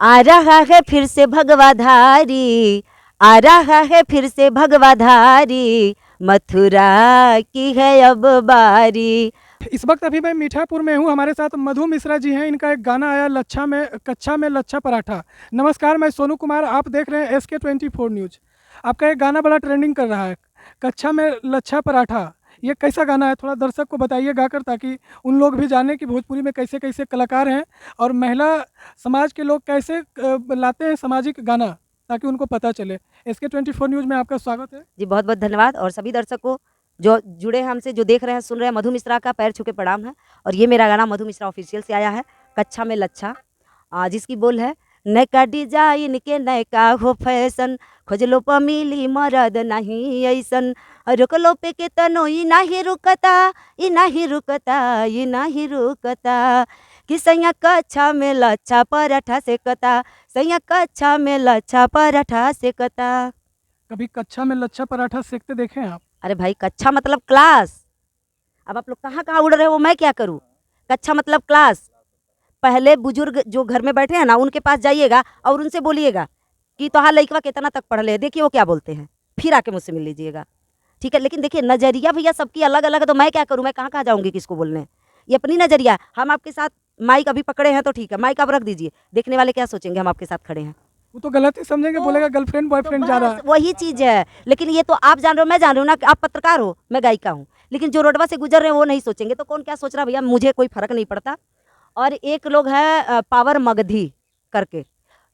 आ रहा है फिर से भगवाधारी, आ रहा है फिर से भगवाधारी, मथुरा की है अब बारी। इस वक्त अभी मैं मीठापुर में हूँ। हमारे साथ मधु मिश्रा जी हैं। इनका एक गाना आया कच्चा में लच्छा पराठा। नमस्कार, मैं सोनू कुमार, आप देख रहे हैं SK24 न्यूज। आपका एक गाना बड़ा ट्रेंडिंग कर रहा है, कच्चा में लच्छा पराठा। ये कैसा गाना है, थोड़ा दर्शक को बताइए गाकर, ताकि उन लोग भी जाने कि भोजपुरी में कैसे कैसे कलाकार हैं और महिला समाज के लोग कैसे लाते हैं सामाजिक गाना, ताकि उनको पता चले। SK24 न्यूज़ में आपका स्वागत है जी बहुत बहुत धन्यवाद। और सभी दर्शकों जो जुड़े हैं हमसे, जो देख रहे हैं सुन रहे हैं, मधु मिश्रा का पैर छू के प्रणाम है। और ये मेरा गाना मधु मिश्रा ऑफिशियल से आया है, कच्चा में लच्छा, जिसकी बोल है, नैका डिजाइन के नैका हो फैशन, खोजलो प मिली मरद नहीं ऐसन, रोकलो पे के तनो ई नाही रुकता, ई नाही रुकता, ई नाही रुकता, कि सैया कच्चा में लच्छा पराठा सेकता, सैया कच्चा में लच्छा पराठा सेकता। कभी कच्चा में लच्छा पराठा सेकते देखे हैं आप? अरे भाई, कच्चा मतलब क्लास। अब आप लोग कहाँ कहाँ उड़ रहे हो, मैं क्या करूँ। कच्चा मतलब क्लास। पहले बुजुर्ग जो घर में बैठे हैं ना, उनके पास जाइएगा और उनसे बोलिएगा कि तोहार लइकवा कितना तक पढ़ ले, देखिए वो क्या बोलते हैं, फिर आके मुझसे मिल लीजिएगा। ठीक है, लेकिन देखिए नजरिया भैया सबकी अलग अलग है, तो मैं क्या करूँ, मैं कहाँ कहाँ जाऊँगी किसको बोलने। ये अपनी नजरिया है। हम आपके साथ माइक अभी पकड़े हैं तो ठीक है, माइक आप रख दीजिए, देखने वाले क्या सोचेंगे हम आपके साथ खड़े हैं। वो तो गलत ही समझेंगे, बोलेगा गर्लफ्रेंड बॉयफ्रेंड जा रहा है। वही चीज है। लेकिन ये तो आप जान रहे हो, मैं जान रही हूँ ना कि आप पत्रकार हो, मैं गायिका हूँ। लेकिन जो रोडवा से गुजर रहे हैं वो नहीं सोचेंगे, तो कौन क्या सोच रहा है भैया, मुझे कोई फर्क नहीं पड़ता। और एक लोग है पावर मगधी करके,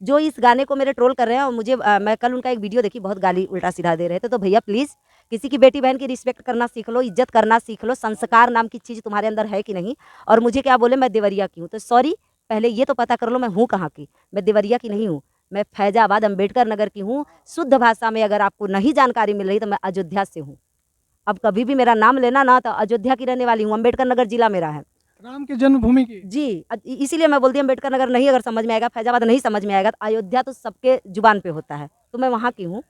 जो इस गाने को मेरे ट्रोल कर रहे हैं। और मुझे मैं कल उनका एक वीडियो देखी, बहुत गाली उल्टा सीधा दे रहे थे। तो भैया प्लीज़ किसी की बेटी बहन की रिस्पेक्ट करना सीख लो, इज्जत करना सीख लो, संस्कार नाम की चीज़ तुम्हारे अंदर है कि नहीं। और मुझे क्या बोले, मैं देवरिया की हूँ, तो सॉरी, पहले ये तो पता कर लो मैं हूँ कहाँ की। मैं देवरिया की नहीं हूँ, मैं फैजाबाद अम्बेडकर नगर की हूँ। शुद्ध भाषा में अगर आपको नहीं जानकारी मिल रही तो मैं अयोध्या से हूँ। अब कभी भी मेरा नाम लेना ना, तो अयोध्या की रहने वाली हूँ, अम्बेडकर नगर जिला मेरा है। राम की जन्मभूमि की। जी, इसीलिए मैं बोलती हूँ अम्बेडकर नगर नहीं अगर समझ में आएगा, फैजाबाद नहीं समझ में आएगा, तो अयोध्या तो सबके जुबान पे होता है, तो मैं वहाँ की हूँ।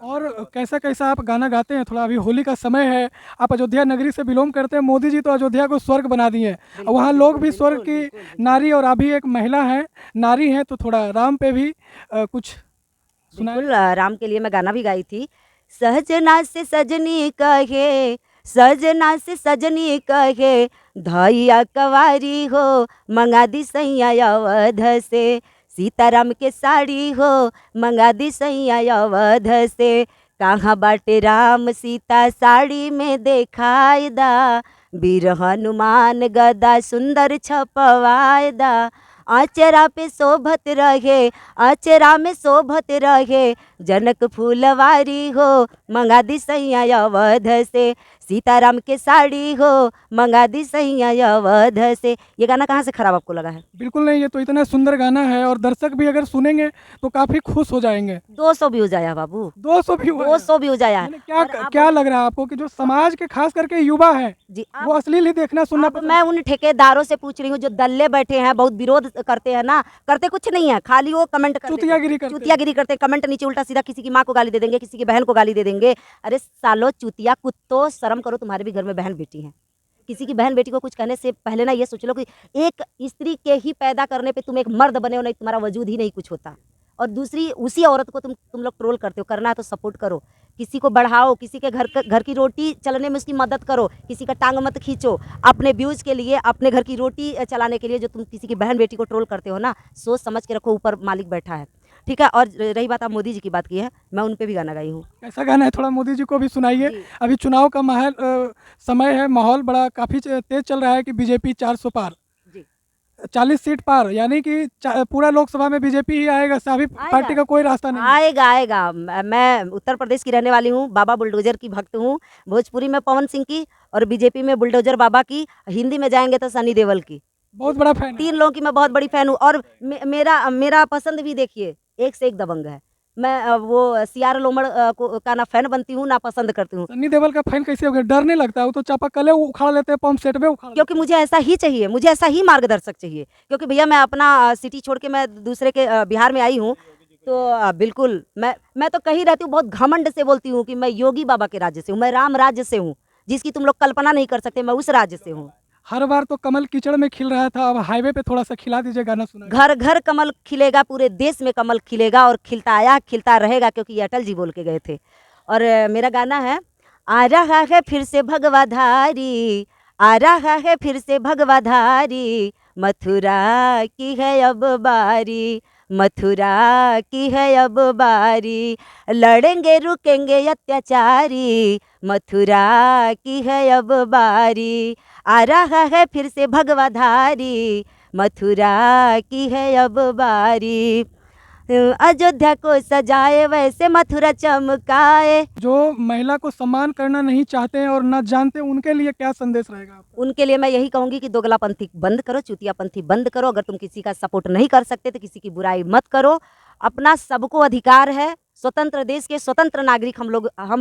और कैसा कैसा आप गाना गाते हैं, थोड़ा अभी होली का समय है, आप अयोध्या नगरी से बिलोंग करते हैं। मोदी जी तो अयोध्या को स्वर्ग बना दिए हैं, और वहाँ लोग भी स्वर्ग की नारी, और अभी एक महिला है, नारी है, तो थोड़ा राम पे भी कुछ सुनाए। बिल्कुल, राम के लिए मैं गाना भी गाई थी। सहजना से सजनी कहे, सजना से सजनी कहे, धैया कवारी हो, मंगा दी सैया अवध से, सीताराम के साड़ी हो, मंगा दी सैया अवध से, कहाँ बाटे राम सीता साड़ी में देखाई दा, वीर हनुमान गदा सुंदर छपवाय दा, आचरा पे शोभत रहे, आचरा में शोभत रहे, जनक फूलवारी हो, मंगा दी सैया अवध से, सीताराम के साड़ी हो, मंगा दी सैया अवध से। ये गाना कहाँ से खराब आपको लगा है? बिल्कुल नहीं, ये तो इतना सुंदर गाना है, और दर्शक भी अगर सुनेंगे तो काफ़ी खुश हो जाएंगे। 200 व्यूज आया बाबू, 200 भी हुआ है। 200 व्यूज आया है। मैंने क्या और आप क्या लग रहा है आपको कि जो समाज के खास करके युवा है, जी, वो अश्लील ही देखना सुनना अब पसंद? मैं उन ठेकेदारों से पूछ रही हूँ जो दल्ले बैठे हैं, बहुत विरोध करते हैं ना, करते कुछ नहीं है, खाली वो कमेंट करते हैं, चुतियागिरी करते हैं। चुतियागिरी करते हैं, कमेंट नीचे उल्टा सीधा किसी की माँ को गाली दे देंगे, किसी की बहन को गाली दे देंगे। अरे सालो चुतिया कुत्तो, शर्म करो, तुम्हारे भी घर में बहन बेटी है। किसी की बहन बेटी को कुछ कहने से पहले ना ये सोच लो कि एक स्त्री के ही पैदा करने पे तुम एक मर्द बने हो, नहीं तुम्हारा वजूद ही नहीं कुछ होता। और दूसरी उसी औरत को तुम लोग ट्रोल करते हो, करना है तो सपोर्ट करो, किसी को बढ़ाओ, किसी के घर की रोटी चलने में उसकी मदद करो, किसी का टांग मत खींचो। अपने व्यूज़ के लिए, अपने घर की रोटी चलाने के लिए जो तुम किसी की बहन बेटी को ट्रोल करते हो ना, सोच समझ के रखो, ऊपर मालिक बैठा है। ठीक है। और रही बात, आप मोदी जी की बात की है, मैं उन पे भी गाना गाई हूँ। कैसा गाना है, थोड़ा मोदी जी को भी सुनाइए। जी। अभी चुनाव का समय है, माहौल बड़ा काफ़ी तेज चल रहा है कि बीजेपी 400 पार, जी 40 सीट पार, यानी कि पूरा लोकसभा में बीजेपी ही आएगा, सभी पार्टी का कोई रास्ता नहीं है। आएगा आएगा। मैं उत्तर प्रदेश की रहने वाली हूँ, बाबा बुलडोजर की भक्त हूँ। भोजपुरी में पवन सिंह की, और बीजेपी में बुलडोजर बाबा की, हिंदी में जाएंगे तो सनी देओल की। बहुत बड़ा फैन है। 3 लोगों की मैं बहुत बड़ी फैन हूँ। और मेरा मेरा पसंद भी देखिए, एक से एक दबंग है। मैं वो सियार लोमड़ का ना फैन बनती हूँ ना पसंद करती हूँ, सन्नी देओल का फैन कैसे हो गया? डर नहीं लगता? वो तो चापाकले उखाड़ लेते हैं, पंप सेट में उखाड़ क्योंकि मुझे ऐसा ही चाहिए, मुझे ऐसा ही मार्गदर्शक चाहिए। क्योंकि भैया मैं अपना सिटी छोड़ के मैं दूसरे के बिहार में आई हूँ, तो बिल्कुल मैं तो कहीं रहती हूँ, बहुत घमंड से बोलती हूँ कि मैं योगी बाबा के राज्य से हूँ, मैं राम राज्य से हूँ, जिसकी तुम लोग कल्पना नहीं कर सकते, मैं उस राज्य से हूँ। हर बार तो कमल कीचड़ में खिल रहा था, अब हाईवे पे थोड़ा सा खिला दीजिए, गाना सुना। घर घर कमल खिलेगा, पूरे देश में कमल खिलेगा और खिलता आया खिलता रहेगा, क्योंकि ये अटल जी बोल के गए थे। और मेरा गाना है, आ रहा है फिर से भगवाधारी, आ रहा है फिर से भगवाधारी, मथुरा की है अब बारी, मथुरा की है अब बारी, लड़ेंगे रुकेंगे अत्याचारी, मथुरा की है अब बारी, आ रहा है फिर से भगवाधारी, मथुरा की है अब बारी, अयोध्या को सजाए वैसे मथुरा चमकाए। जो महिला को सम्मान करना नहीं चाहते हैं और ना जानते, उनके लिए क्या संदेश रहेगा आपका? उनके लिए मैं यही कहूंगी कि दोगलापंथी बंद करो, चूतियापंथी बंद करो। अगर तुम किसी का सपोर्ट नहीं कर सकते तो किसी की बुराई मत करो। अपना सबको अधिकार है, स्वतंत्र देश के स्वतंत्र नागरिक हम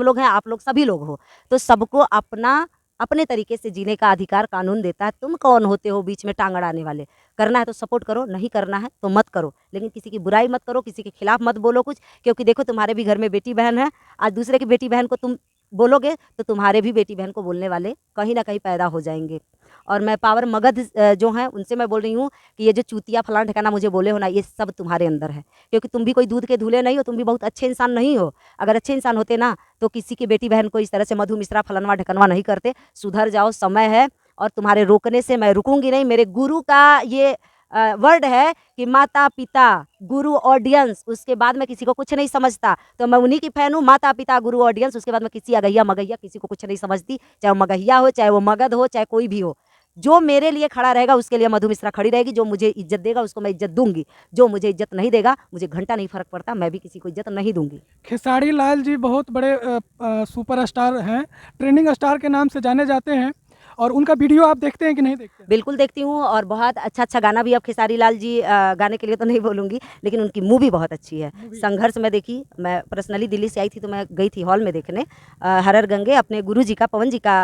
लोग हैं, आप लोग सभी लोग हो, तो सबको अपना अपने तरीके से जीने का अधिकार कानून देता है। तुम कौन होते हो बीच में टांग अड़ाने वाले? करना है तो सपोर्ट करो, नहीं करना है तो मत करो, लेकिन किसी की बुराई मत करो, किसी के खिलाफ मत बोलो कुछ, क्योंकि देखो तुम्हारे भी घर में बेटी बहन है। आज दूसरे की बेटी बहन को तुम बोलोगे तो तुम्हारे भी बेटी बहन को बोलने वाले कहीं ना कहीं पैदा हो जाएंगे। और मैं पावर मगध जो हैं उनसे मैं बोल रही हूँ कि ये जो चूतिया फलाना ठिकाना मुझे बोले हो ना, ये सब तुम्हारे अंदर है, क्योंकि तुम भी कोई दूध के धुले नहीं हो, तुम भी बहुत अच्छे इंसान नहीं हो। अगर अच्छे इंसान होते ना तो किसी की बेटी बहन को इस तरह से मधु मिश्रा फलनवा ढकनवा नहीं करते। सुधर जाओ, समय है, और तुम्हारे रोकने से मैं रुकूंगी नहीं। मेरे गुरु का ये वर्ड है कि माता पिता गुरु ऑडियंस, उसके बाद मैं किसी को कुछ नहीं समझता। तो मैं उन्हीं की फैन हूँ, माता पिता गुरु ऑडियंस, उसके बाद मैं किसी अगैया मगैया किसी को कुछ नहीं समझती, चाहे वो मगैया हो, चाहे वो मगध हो, चाहे कोई भी हो। जो मेरे लिए खड़ा रहेगा उसके लिए मधु मिश्रा खड़ी रहेगी। जो मुझे इज्जत देगा उसको मैं इज्जत दूंगी, जो मुझे इज्जत नहीं देगा मुझे घंटा नहीं फर्क पड़ता, मैं भी किसी को इज्जत नहीं दूंगी। खेसारी लाल जी बहुत बड़े सुपरस्टार हैं, ट्रेंडिंग स्टार के नाम से जाने जाते हैं, और उनका वीडियो आप देखते हैं कि नहीं देखते हैं? बिल्कुल देखती हूँ, और बहुत अच्छा अच्छा गाना भी। अब खेसारी लाल जी गाने के लिए तो नहीं बोलूँगी, लेकिन उनकी मूवी बहुत अच्छी है। संघर्ष में देखी, मैं पर्सनली दिल्ली से आई थी तो मैं गई थी हॉल में देखने। हरर गंगे अपने गुरु जी का, पवन जी का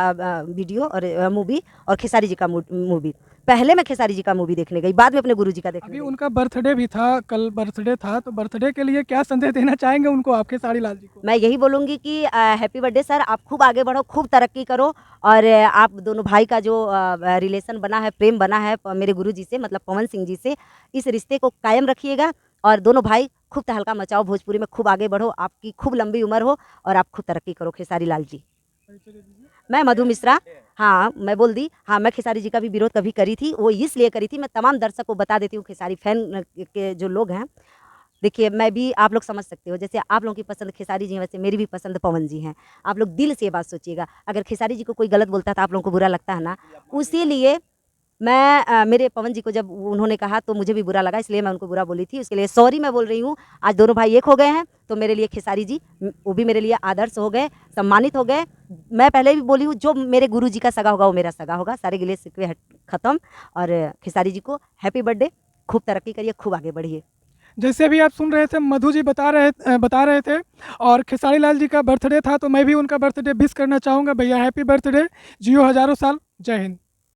वीडियो और मूवी, और खेसारी जी का मूवी। पहले मैं खेसारी जी का मूवी देखने गई, बाद में अपने गुरु जी का देखने अभी गई। उनका बर्थडे भी था, कल बर्थडे था, तो बर्थडे के लिए क्या संदेश देना चाहेंगे उनको, आप खेसारी लाल जी को? मैं यही बोलूँगी कि हैप्पी बर्थडे सर, आप खूब आगे बढ़ो, खूब तरक्की करो, और आप दोनों भाई का जो रिलेशन बना है, प्रेम बना है मेरे गुरु जी से, मतलब पवन सिंह जी से, इस रिश्ते को कायम रखिएगा। और दोनों भाई खूब तहलका मचाओ, भोजपुरी में खूब आगे बढ़ो, आपकी खूब लंबी उम्र हो और आप खूब तरक्की करो खेसारी लाल जी। मैं मधु मिश्रा, हाँ मैं बोल दी, हाँ मैं खेसारी जी का भी विरोध कभी करी थी, वो इसलिए करी थी, मैं तमाम दर्शक को बता देती हूँ, खेसारी फैन के जो लोग हैं, देखिए मैं भी, आप लोग समझ सकते हो, जैसे आप लोगों की पसंद खेसारी जी हैं वैसे मेरी भी पसंद पवन जी हैं। आप लोग दिल से ये बात सोचिएगा, अगर खेसारी जी को कोई गलत बोलता है तो आप लोगों को बुरा लगता है ना, उसीलिए मैं मेरे पवन जी को जब उन्होंने कहा तो मुझे भी बुरा लगा, इसलिए मैं उनको बुरा बोली थी, उसके लिए सॉरी मैं बोल रही हूँ। आज दोनों भाई एक हो गए हैं तो मेरे लिए खेसारी जी वो भी मेरे लिए आदर्श हो गए, सम्मानित हो गए। मैं पहले भी बोली हूँ, जो मेरे गुरु जी का सगा होगा वो मेरा सगा होगा, सारे गिले शिकवे खत्म। और खेसारी जी को हैप्पी बर्थडे, खूब तरक्की करिए, खूब आगे बढ़िए। जैसे अभी आप सुन रहे थे, मधु जी बता रहे थे, और खेसारी लाल जी का बर्थडे था, तो मैं भी उनका बर्थडे विश करना चाहूँगा। भैया हैप्पी बर्थडे, जियो हज़ारों साल, जय हिंद।